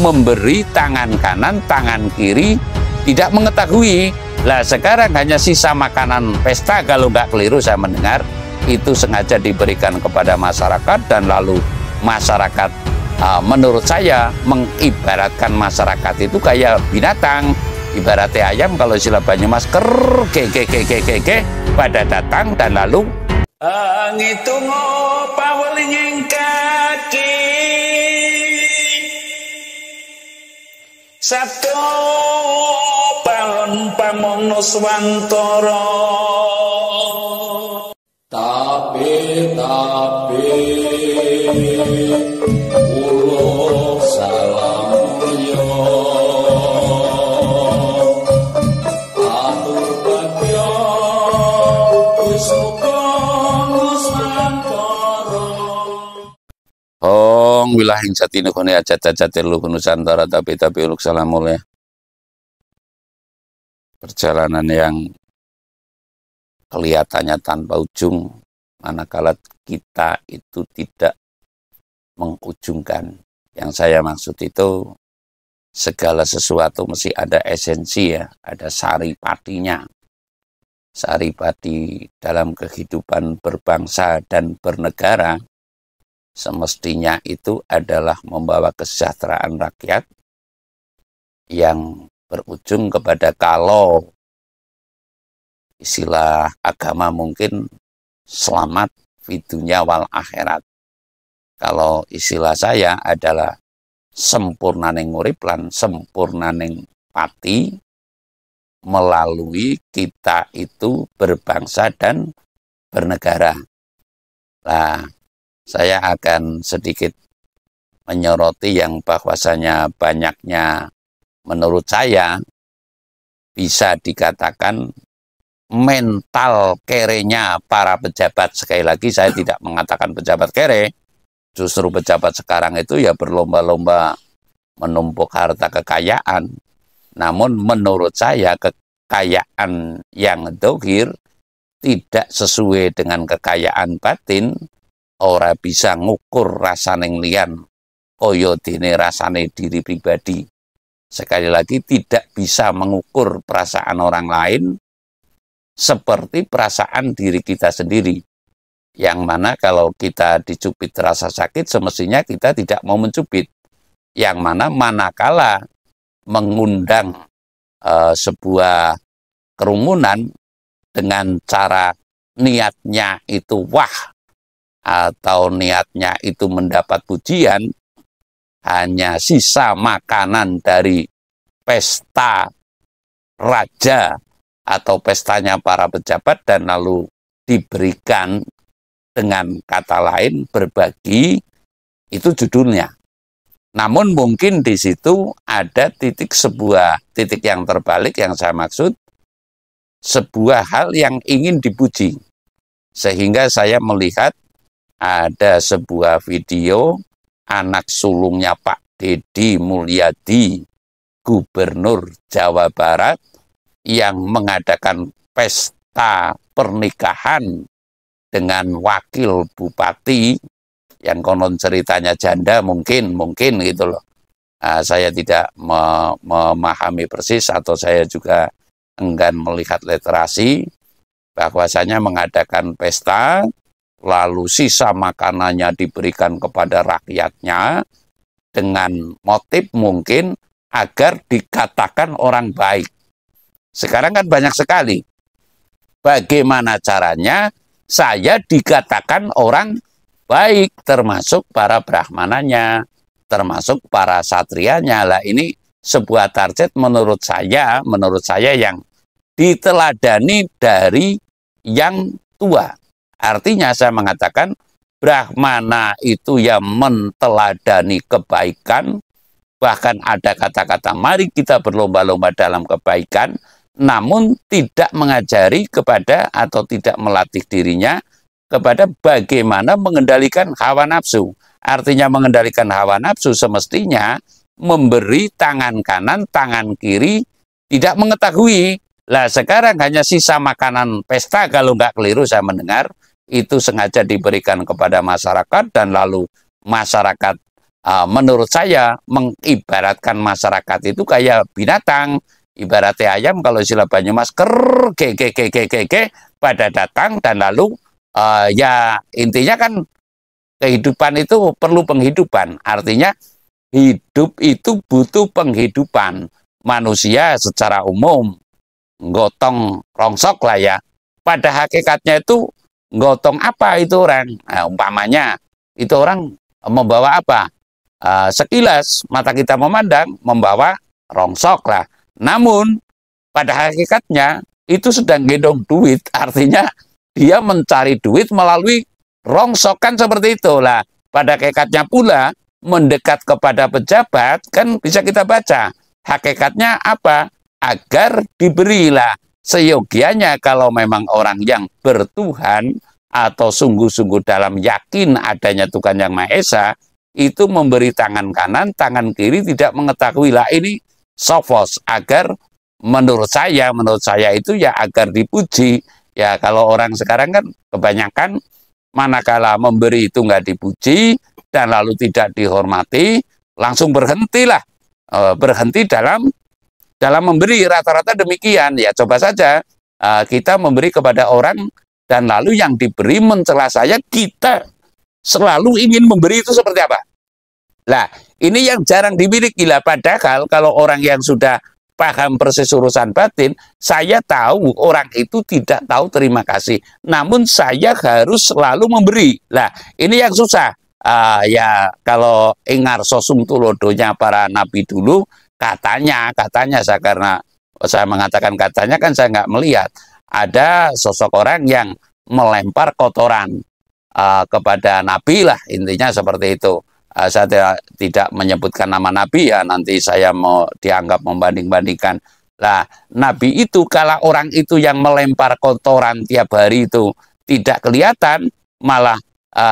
memberi tangan kanan, tangan kiri tidak mengetahui. Lah sekarang hanya sisa makanan pesta, kalau nggak keliru saya mendengar itu sengaja diberikan kepada masyarakat, dan lalu masyarakat menurut saya mengibaratkan masyarakat itu kayak binatang. Ibaratnya ayam, kalau istilah Banyumas pada datang dan lalu ngitung paweling kaki sabdo palon pamongno swantara tapi ulo salam yo atur bagyo Hong wilahing satine kone acat-acatir luhur Nusantara tapi uluk salamulya. Perjalanan yang kelihatannya tanpa ujung, manakala kita itu tidak mengujungkan. Yang saya maksud itu segala sesuatu mesti ada esensi ya, ada saripatinya. Saripati dalam kehidupan berbangsa dan bernegara semestinya itu adalah membawa kesejahteraan rakyat yang berujung kepada, kalau istilah agama mungkin, selamat fi dunya wal akhirat. Kalau istilah saya adalah sempurnaning urip lan sempurnaning pati, melalui kita itu berbangsa dan bernegara. Nah, saya akan sedikit menyoroti yang bahwasanya banyaknya, menurut saya bisa dikatakan mental kerenya para pejabat. Sekali lagi saya tidak mengatakan pejabat kere, justru pejabat sekarang itu ya berlomba-lomba menumpuk harta kekayaan. Namun menurut saya kekayaan yang dohir tidak sesuai dengan kekayaan batin. Ora bisa ngukur rasane liyan kaya dene rasane diri pribadi. Sekali lagi, tidak bisa mengukur perasaan orang lain seperti perasaan diri kita sendiri. Yang mana kalau kita dicubit rasa sakit, semestinya kita tidak mau mencubit. Yang mana manakala mengundang sebuah kerumunan dengan cara niatnya itu wah, atau niatnya itu mendapat pujian, hanya sisa makanan dari pesta raja atau pestanya para pejabat, dan lalu diberikan, dengan kata lain berbagi, itu judulnya. Namun mungkin di situ ada sebuah titik yang terbalik yang saya maksud, sebuah hal yang ingin dipuji. Sehingga saya melihat ada sebuah video anak sulungnya Pak Deddy Mulyadi, Gubernur Jawa Barat, yang mengadakan pesta pernikahan dengan wakil bupati yang konon ceritanya janda, mungkin gitu loh. Saya tidak memahami persis, atau saya juga enggan melihat literasi, bahwasanya mengadakan pesta lalu sisa makanannya diberikan kepada rakyatnya dengan motif mungkin agar dikatakan orang baik. Sekarang kan banyak sekali. Bagaimana caranya saya dikatakan orang baik, termasuk para brahmananya, termasuk para satrianya. Lah ini sebuah target menurut saya yang diteladani dari yang tua. Artinya saya mengatakan Brahmana itu yang menteladani kebaikan, bahkan ada kata-kata mari kita berlomba-lomba dalam kebaikan, namun tidak mengajari kepada atau tidak melatih dirinya kepada bagaimana mengendalikan hawa nafsu. Artinya mengendalikan hawa nafsu semestinya memberi tangan kanan, tangan kiri tidak mengetahui. Lah sekarang hanya sisa makanan pesta, kalau nggak keliru saya mendengar, itu sengaja diberikan kepada masyarakat, dan lalu masyarakat menurut saya mengibaratkan masyarakat itu kayak binatang. Ibaratnya ayam, kalau istilah Banyumas, ker pada datang dan lalu ya intinya kan kehidupan itu perlu penghidupan. Artinya hidup itu butuh penghidupan. Manusia secara umum gotong rongsok lah ya. Pada hakikatnya itu gotong apa itu orang? Nah, umpamanya itu orang membawa apa? Sekilas mata kita memandang membawa rongsok lah. Namun pada hakikatnya itu sedang gendong duit, artinya dia mencari duit melalui rongsok, kan seperti itu lah. Pada hakikatnya pula mendekat kepada pejabat kan bisa kita baca hakikatnya apa, agar diberilah seyogianya. Kalau memang orang yang bertuhan atau sungguh-sungguh dalam yakin adanya Tuhan Yang Maha Esa, itu memberi tangan kanan, tangan kiri tidak mengetahui. Lah ini sofos, agar menurut saya itu ya agar dipuji. Ya kalau orang sekarang kan kebanyakan manakala memberi itu nggak dipuji dan lalu tidak dihormati, langsung berhentilah, berhenti dalam memberi, rata-rata demikian. Ya coba saja kita memberi kepada orang dan lalu yang diberi mencela saya, kita selalu ingin memberi itu seperti apa? Lah, ini yang jarang dimiliki lah. Padahal kalau orang yang sudah paham persis urusan batin, saya tahu orang itu tidak tahu terima kasih. Namun saya harus selalu memberi. Lah, ini yang susah. Ya kalau ingar sosum tulodonya para nabi dulu, katanya saya, karena saya mengatakan katanya kan saya nggak melihat, ada sosok orang yang melempar kotoran kepada nabi lah, intinya seperti itu. Saya tidak menyebutkan nama nabi ya, nanti saya mau dianggap membanding-bandingkan. Lah, nabi itu kalau orang itu yang melempar kotoran tiap hari itu tidak kelihatan, malah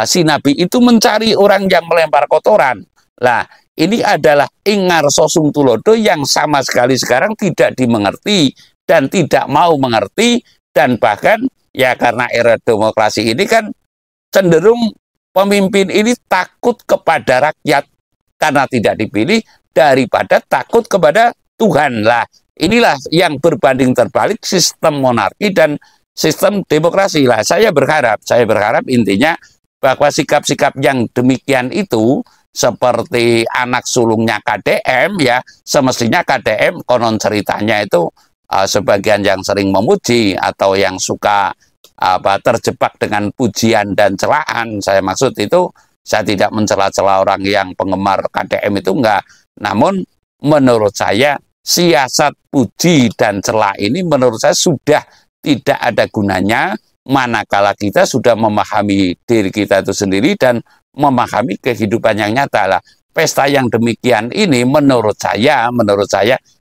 si nabi itu mencari orang yang melempar kotoran. Lah, ini adalah ingar sosum tulodo yang sama sekali sekarang tidak dimengerti dan tidak mau mengerti, dan bahkan ya karena era demokrasi ini kan cenderung pemimpin ini takut kepada rakyat karena tidak dipilih daripada takut kepada Tuhan. Lah, inilah yang berbanding terbalik sistem monarki dan sistem demokrasi. Lah, saya berharap intinya bahwa sikap-sikap yang demikian itu seperti anak sulungnya KDM ya, semestinya KDM konon ceritanya itu sebagian yang sering memuji atau yang suka terjebak dengan pujian dan celaan. Saya maksud itu, saya tidak mencela-cela orang yang penggemar KDM itu, enggak. Namun menurut saya siasat puji dan cela ini menurut saya sudah tidak ada gunanya manakala kita sudah memahami diri kita itu sendiri dan memahami kehidupan yang nyata lah. Pesta yang demikian ini menurut saya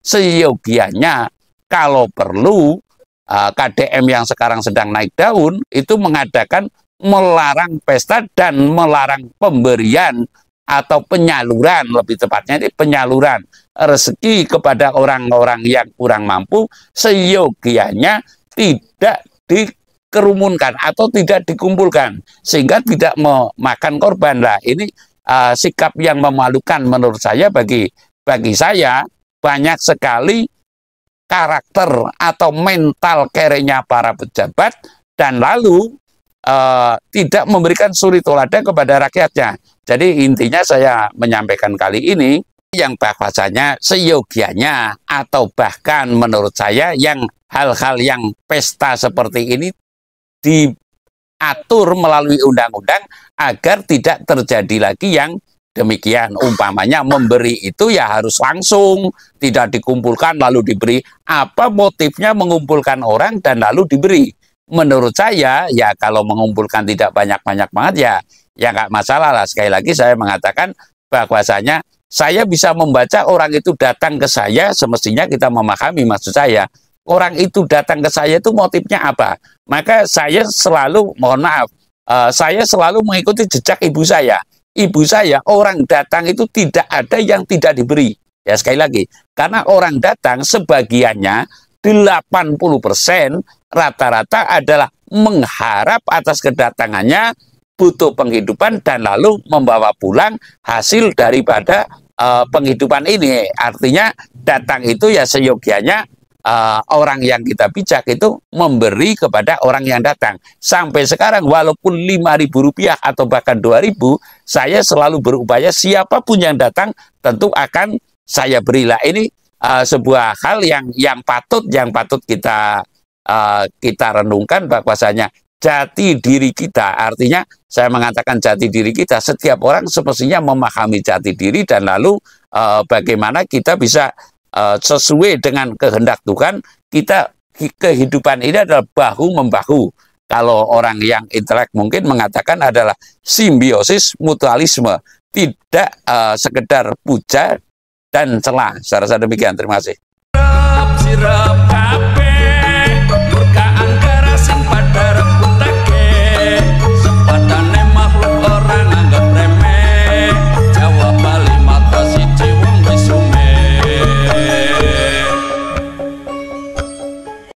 seyogianya kalau perlu KDM yang sekarang sedang naik daun itu mengadakan melarang pesta dan melarang pemberian atau penyaluran, lebih tepatnya ini penyaluran rezeki kepada orang-orang yang kurang mampu, seyogianya tidak dikerumunkan atau tidak dikumpulkan sehingga tidak memakan korban. Lah, ini sikap yang memalukan menurut saya. Bagi saya banyak sekali karakter atau mental kerenya para pejabat dan lalu tidak memberikan suri toladan kepada rakyatnya. Jadi intinya saya menyampaikan kali ini yang bahwasanya seyogianya atau bahkan menurut saya yang hal-hal yang pesta seperti ini diatur melalui undang-undang agar tidak terjadi lagi yang demikian. Umpamanya memberi itu ya harus langsung, tidak dikumpulkan lalu diberi. Apa motifnya mengumpulkan orang dan lalu diberi? Menurut saya ya kalau mengumpulkan tidak banyak-banyak banget ya nggak masalah lah. Sekali lagi saya mengatakan bahwasanya saya bisa membaca orang itu datang ke saya, semestinya kita memahami maksud saya. Orang itu datang ke saya itu motifnya apa? Maka saya selalu, mohon maaf, saya selalu mengikuti jejak ibu saya. Ibu saya, orang datang itu tidak ada yang tidak diberi. Ya sekali lagi, karena orang datang sebagiannya 80% rata-rata adalah mengharap atas kedatangannya butuh penghidupan dan lalu membawa pulang hasil daripada penghidupan ini. Artinya datang itu ya seyogianya orang yang kita bijak itu memberi kepada orang yang datang. Sampai sekarang walaupun Rp5.000 atau bahkan Rp2.000, saya selalu berupaya siapapun yang datang tentu akan saya berilah. Ini sebuah hal yang patut kita renungkan, bahwasanya jati diri kita, artinya saya mengatakan jati diri kita, setiap orang semestinya memahami jati diri dan lalu bagaimana kita bisa sesuai dengan kehendak Tuhan. Kita kehidupan ini adalah bahu-membahu. Kalau orang yang intelek mungkin mengatakan adalah simbiosis mutualisme, tidak sekedar puja dan celah. Saya rasa demikian. Terima kasih.